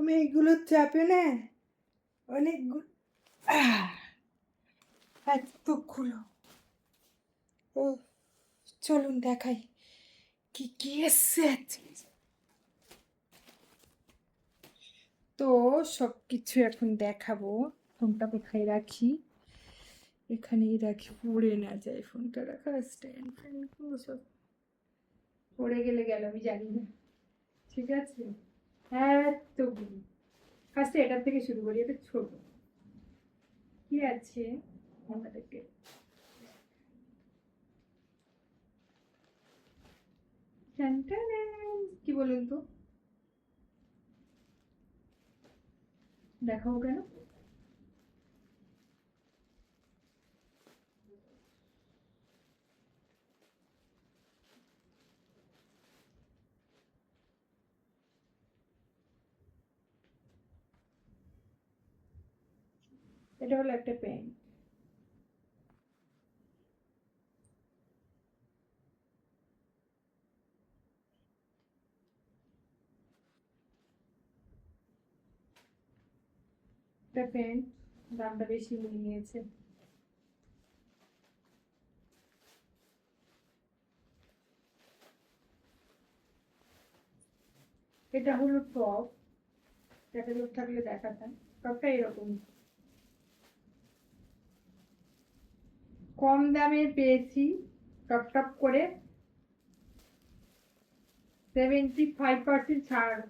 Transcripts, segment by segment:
আমি এগুলোর চাপে না অনেকগুলো এতগুলো। ও চলুন দেখাই কি কি এসছে আজকে। তো সব কিছু এখন দেখাবো। ফোনটা কোথায় রাখি? এখানেই রাখি, পড়ে না যায় ফোনটা রাখা। স্ট্যান্ড ফ্যানগুলো সব পড়ে গেলে গেল, আমি জানি না। ঠিক আছে, এতগুলো। ফার্স্টে এটার থেকে শুরু করি, এটা ছোট। কি আছে আমাদেরকে? কি বলুন তো, দেখাবো কেন? এটা হলো একটা প্যান্ট। একটা প্যান্ট, দামটা বেশি নিয়েছে। এটা হলো টপ, ক্যাটালগ থাকলে দেখাতাম। টপটা এরকম কম দামে পেয়েছি, টপ টপ করে 75% ছাড়।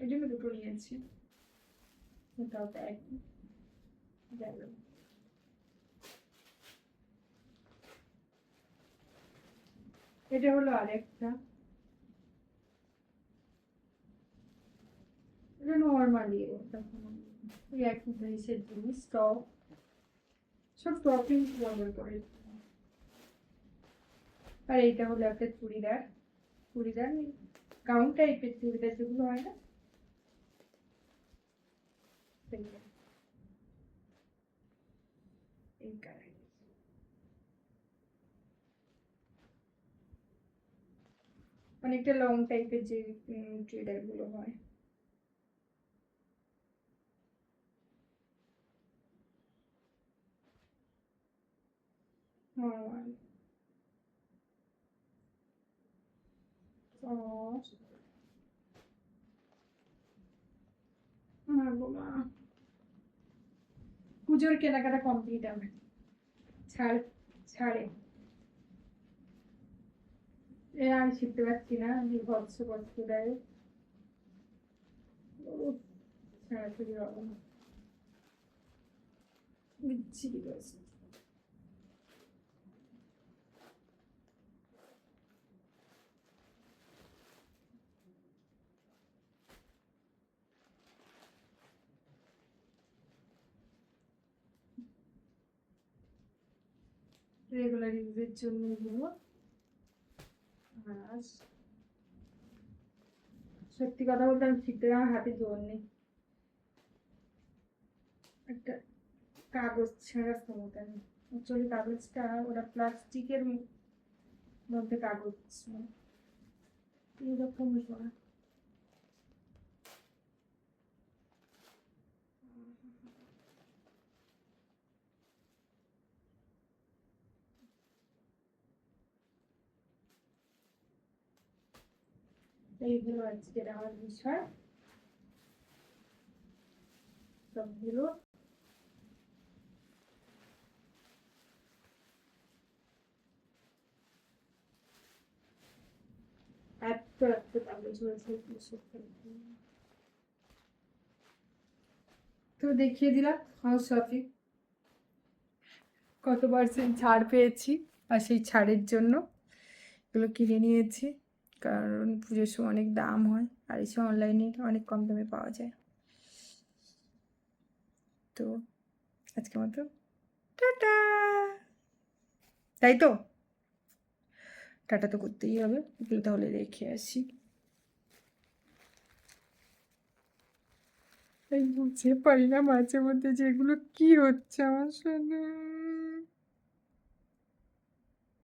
এই জন্য দুটো নিয়েছি। এটাও দেখ, এটা হলো আরেকটা, এটা নর্মালি একই জিনিসের জিনিস। টপ, সব টপিং অর্ডার করে। আর এইটা হলো একটা চুড়িদার, চুড়িদার গাউন টাইপের চুড়িদার যেগুলো হয় না, এই কালার। অনেকটা লং টাইপের যে চুড়িদার গুলো হয়। পুজোর কেনাকাটা কমপ্লিট হবে। ছাড়, ছাড়ে এ আমি শিখতে পারছি না, বিভৎস কষ্ট দেয়। সরাসরি হবে না, বিচ্ছিরি করেছে। রেগুলার ইউজের জন্য এগুলো। আর সত্যি কথা বলতে আমি শিখতে আমার হাতে জোর নেই। একটা কাগজ ছেঁড়া ক্ষমতা নেই। অ্যাকচুয়ালি কাগজটা ওরা প্লাস্টিকের মধ্যে কাগজ এরকম করা। এইগুলো আজকের আমার বিষয়, সবগুলো। এত এত কাগজ হয়েছে। তো দেখিয়ে দিলাম হাউস শপিং কত পার্সেন্ট ছাড় পেয়েছি, আর সেই ছাড়ের জন্য এগুলো কিনে নিয়েছি। কারণ পুজোর সময় অনেক দাম হয়, আর এসব অনলাইনে অনেক কম দামে পাওয়া যায়। তো আজকের মতো টাটা। তাই তো, টাটা তো করতেই হবে। এগুলো তাহলে রেখে আসি। এই বুঝতে পারি না মাঝে মধ্যে যে এগুলো কি হচ্ছে আমার সাথে।